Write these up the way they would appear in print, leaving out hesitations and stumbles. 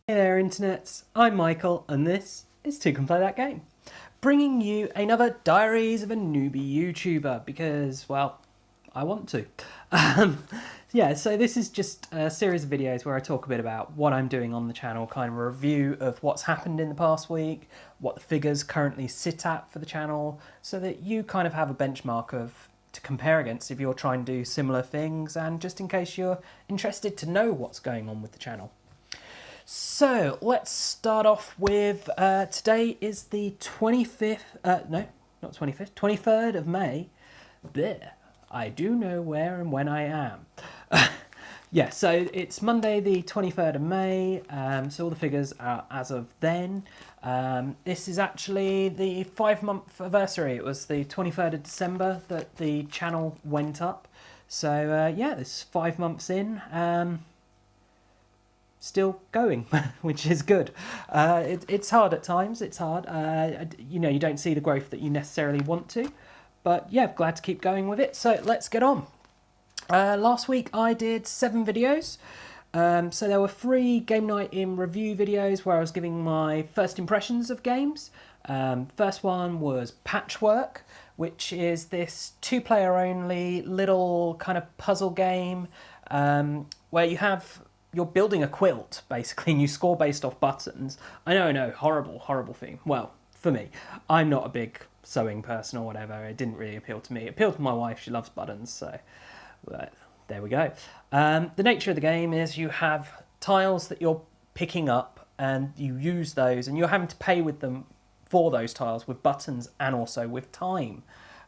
Hey there internets, I'm Michael and this is Toucan Play That Game, bringing you another Diaries of a Newbie YouTuber because, well, I want to. Yeah, so this is just a series of videos where I talk a bit about what I'm doing on the channel, kind of a review of what's happened in the past week, what the figures currently sit at for the channel, so that you kind of have a benchmark to compare against if you're trying to do similar things, and just in case you're interested to know what's going on with the channel. So let's start off with, today is the 25th, no, not 25th, 23rd of May. There, I do know where and when I am. Yeah, so it's Monday the 23rd of May, so all the figures are as of then. This is actually the 5-month anniversary. It was the 23rd of December that the channel went up. So yeah, this is 5 months in. Still going, which is good. It's hard at times, it's hard. You know, you don't see the growth that you necessarily want to, but yeah, glad to keep going with it. So let's get on. Last week I did 7 videos. So there were 3 game night in review videos where I was giving my first impressions of games. First one was Patchwork, which is this 2-player only little kind of puzzle game where you're building a quilt, basically, and you score based off buttons. I know, horrible theme. Well, for me. I'm not a big sewing person or whatever. It didn't really appeal to me. It appealed to my wife. She loves buttons, so there we go. The nature of the game is you have tiles that you're picking up, and you use those, and you're having to pay with them for those tiles with buttons and also with time.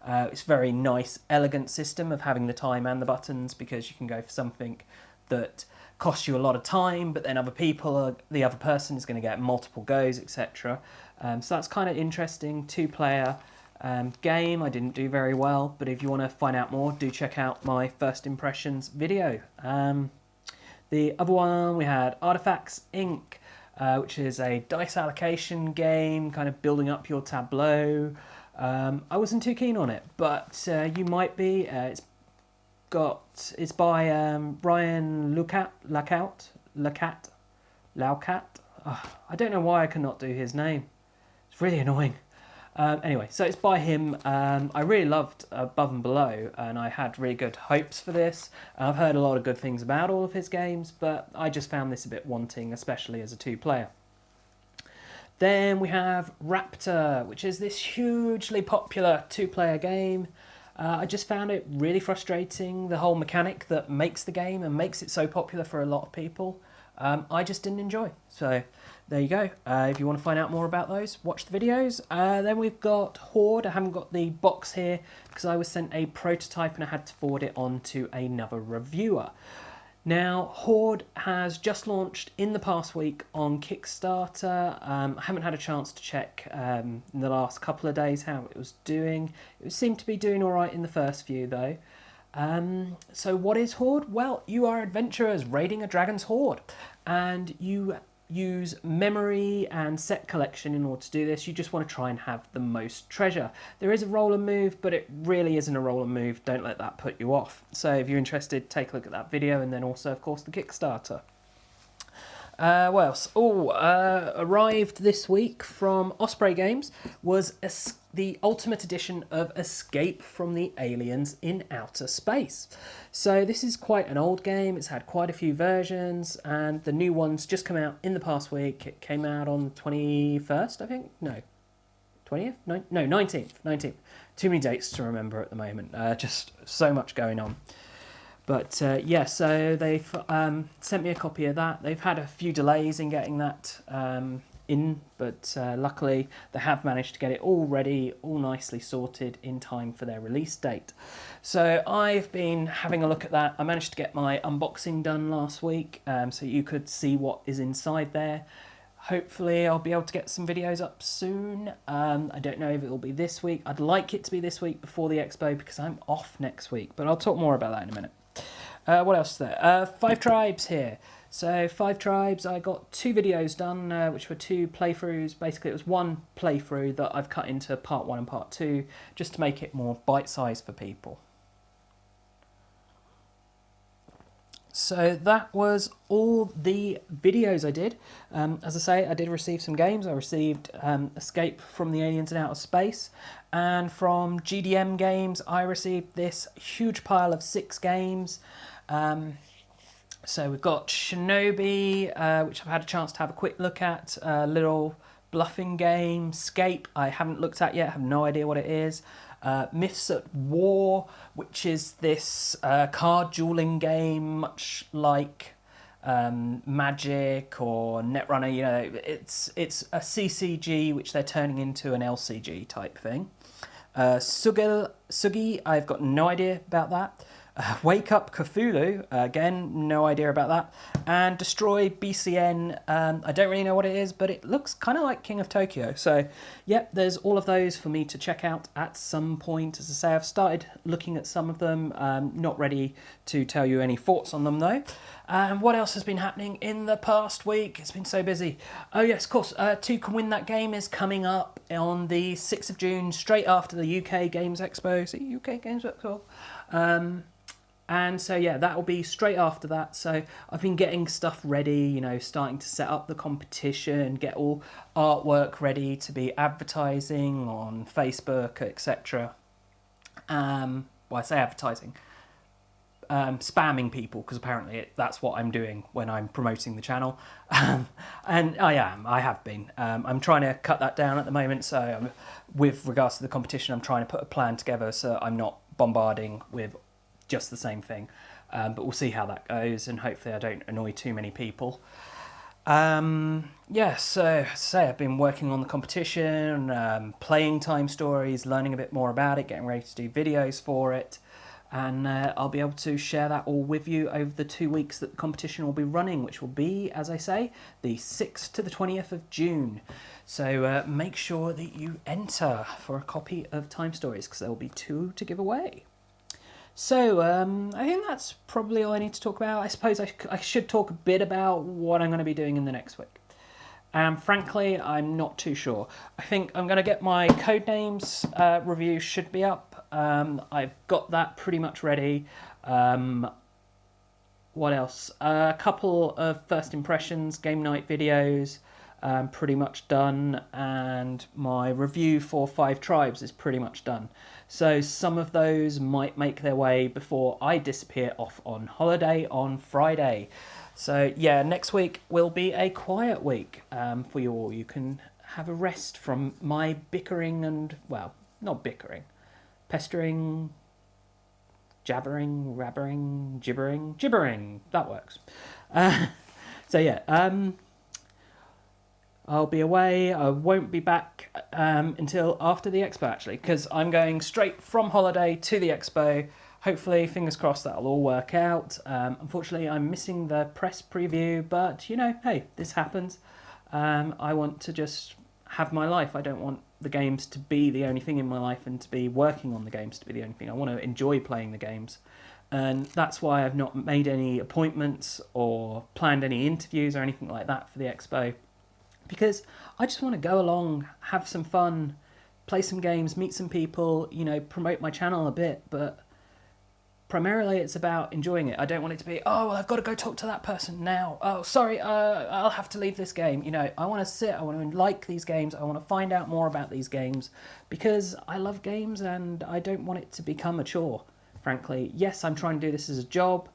It's a very nice, elegant system of having the time and the buttons, because you can go for something that costs you a lot of time, but then the other person is going to get multiple goes, etc. So that's kind of interesting. 2-player game. I didn't do very well, but if you want to find out more, do check out my first impressions video. The other one, we had Artifacts Inc., which is a dice allocation game, kind of building up your tableau. I wasn't too keen on it, but you might be. It's by Brian Laucat. I don't know why I cannot do his name. It's really annoying. Anyway, so it's by him. I really loved Above and Below, and I had really good hopes for this. I've heard a lot of good things about all of his games, but I just found this a bit wanting, especially as a 2-player. Then we have Raptor, which is this hugely popular 2-player game. I just found it really frustrating, the whole mechanic that makes the game and makes it so popular for a lot of people. I just didn't enjoy. So there you go. If you want to find out more about those, watch the videos. Then we've got Horde. I haven't got the box here because I was sent a prototype and I had to forward it on to another reviewer. Now, Horde has just launched in the past week on Kickstarter. I haven't had a chance to check in the last couple of days how it was doing. It seemed to be doing all right in the first few, though. So what is Horde? Well, you are adventurers raiding a dragon's hoard, and you use memory and set collection in order to do this. You just want to try and have the most treasure. There is a roll and move, but it really isn't a roll and move. Don't let that put you off. So if you're interested, take a look at that video, and then also, of course, the Kickstarter. What else? Arrived this week from Osprey Games was the Ultimate Edition of Escape from the Aliens in Outer Space. So this is quite an old game. It's had quite a few versions, and the new one's just come out in the past week. It came out on the 21st, I think? No. 20th? No, 19th. 19th. Too many dates to remember at the moment. Just so much going on. But yeah, so they've sent me a copy of that. They've had a few delays in getting that in, but luckily they have managed to get it all ready, all nicely sorted in time for their release date. So I've been having a look at that. I managed to get my unboxing done last week, so you could see what is inside there. Hopefully I'll be able to get some videos up soon. I don't know if it will be this week. I'd like it to be this week before the expo because I'm off next week, but I'll talk more about that in a minute. What else is there? 5 Tribes here. So 5 Tribes, I got 2 videos done, which were 2 playthroughs. Basically, it was 1 playthrough that I've cut into part 1 and part 2, just to make it more bite-sized for people. So that was all the videos I did. As I say, I did receive some games. I received Escape from the Aliens in Outer Space, and from GDM Games I received this huge pile of 6 games. So we've got Shinobi, which I've had a chance to have a quick look at, little bluffing game. Scape, I haven't looked at yet, have no idea what it is. Myths at War, which is this card dueling game, much like Magic or Netrunner. You know, it's a CCG which they're turning into an LCG type thing. Sugi, I've got no idea about that. Wake Up Cthulhu, again, no idea about that. And Destroy BCN, I don't really know what it is, but it looks kind of like King of Tokyo. So, yep, there's all of those for me to check out at some point. As I say, I've started looking at some of them. Not ready to tell you any thoughts on them, though. What else has been happening in the past week? It's been so busy. Oh, yes, of course, Toucan Win That Game is coming up on the 6th of June, straight after the UK Games Expo. See, UK Games Expo. And so, yeah, that will be straight after that. So I've been getting stuff ready, you know, starting to set up the competition, get all artwork ready to be advertising on Facebook, etc. Well, I say advertising. Spamming people, because apparently that's what I'm doing when I'm promoting the channel. And I have been. I'm trying to cut that down at the moment. So with regards to the competition, I'm trying to put a plan together so I'm not bombarding with just the same thing, but we'll see how that goes, and hopefully I don't annoy too many people. Yeah, so as I say, I've been working on the competition, playing Time Stories, learning a bit more about it, getting ready to do videos for it, and I'll be able to share that all with you over the 2 weeks that the competition will be running, which will be, as I say, the 6th to the 20th of June. So make sure that you enter for a copy of Time Stories, because there will be 2 to give away. So, I think that's probably all I need to talk about. I suppose I should talk a bit about what I'm going to be doing in the next week. And frankly, I'm not too sure. I think I'm going to get my Codenames review should be up. I've got that pretty much ready. What else? A couple of first impressions, game night videos, pretty much done. And my review for 5 Tribes is pretty much done. So some of those might make their way before I disappear off on holiday on Friday. So yeah, next week will be a quiet week for you all. You can have a rest from my bickering and, well, not bickering, pestering, jabbering, rabbering, gibbering. That works. So yeah, I'll be away. I won't be back until after the expo, actually, because I'm going straight from holiday to the expo. Hopefully, fingers crossed, that'll all work out. Unfortunately, I'm missing the press preview, but, you know, hey, this happens. I want to just have my life. I don't want the games to be the only thing in my life and to be working on the games to be the only thing. I want to enjoy playing the games. And that's why I've not made any appointments or planned any interviews or anything like that for the expo. Because I just want to go along, have some fun, play some games, meet some people, you know, promote my channel a bit, but primarily it's about enjoying it. I don't want it to be, oh, well, I've got to go talk to that person now. Oh, sorry, I'll have to leave this game. You know, I want to sit, I want to like these games, I want to find out more about these games, because I love games and I don't want it to become a chore, frankly. Yes, I'm trying to do this as a job,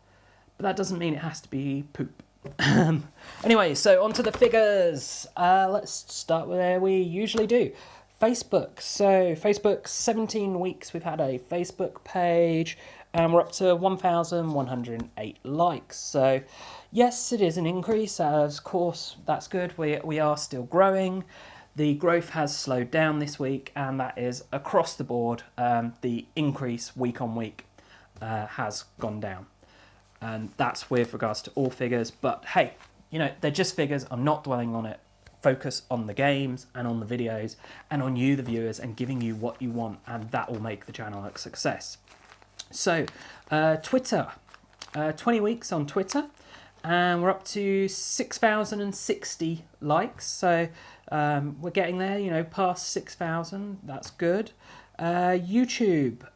but that doesn't mean it has to be poop. Anyway, so on to the figures. Let's start where we usually do. Facebook. So Facebook, 17 weeks we've had a Facebook page, and we're up to 1,108 likes. So yes, it is an increase. Of course, that's good. We are still growing. The growth has slowed down this week, and that is across the board. The increase week on week has gone down. And that's with regards to all figures. But hey, you know, they're just figures. I'm not dwelling on it. Focus on the games and on the videos and on you, the viewers, and giving you what you want. And that will make the channel a success. So, Twitter. 20 weeks on Twitter. And we're up to 6,060 likes. So, we're getting there, you know, past 6,000. That's good. YouTube.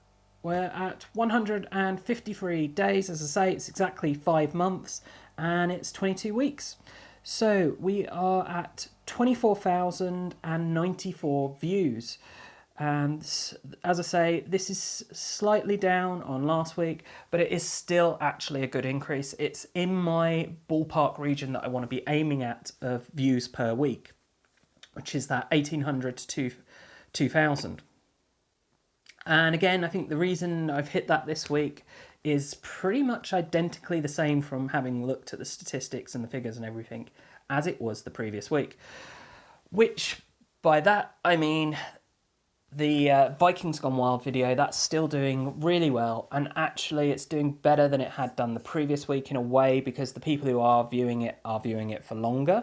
we're at 153 days. As I say, it's exactly 5 months and it's 22 weeks. So we are at 24,094 views. And as I say, this is slightly down on last week, but it is still actually a good increase. It's in my ballpark region that I want to be aiming at of views per week, which is that 1,800 to 2,000. And again, I think the reason I've hit that this week is pretty much identically the same from having looked at the statistics and the figures and everything as it was the previous week. Which, by that, I mean the Vikings Gone Wild video, that's still doing really well. And actually, it's doing better than it had done the previous week in a way, because the people who are viewing it for longer.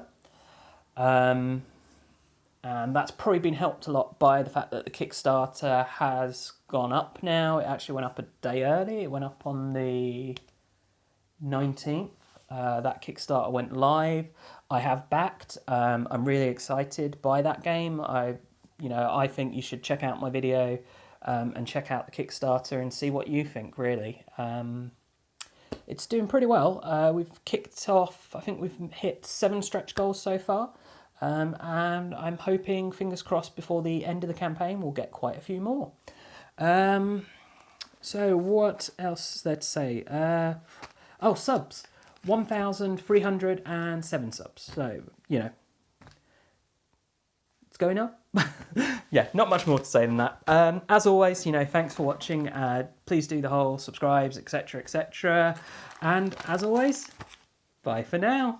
And that's probably been helped a lot by the fact that the Kickstarter has gone up now. It actually went up a day early. It went up on the 19th. That Kickstarter went live. I have backed. I'm really excited by that game. I think you should check out my video and check out the Kickstarter and see what you think, really. It's doing pretty well. We've kicked off, I think we've hit 7 stretch goals so far. And I'm hoping, fingers crossed, before the end of the campaign, we'll get quite a few more. So what else is there to say? Subs. 1,307 subs. So, it's going up. Yeah, not much more to say than that. As always, thanks for watching. Please do the whole subscribes, etc., etc. And as always, bye for now.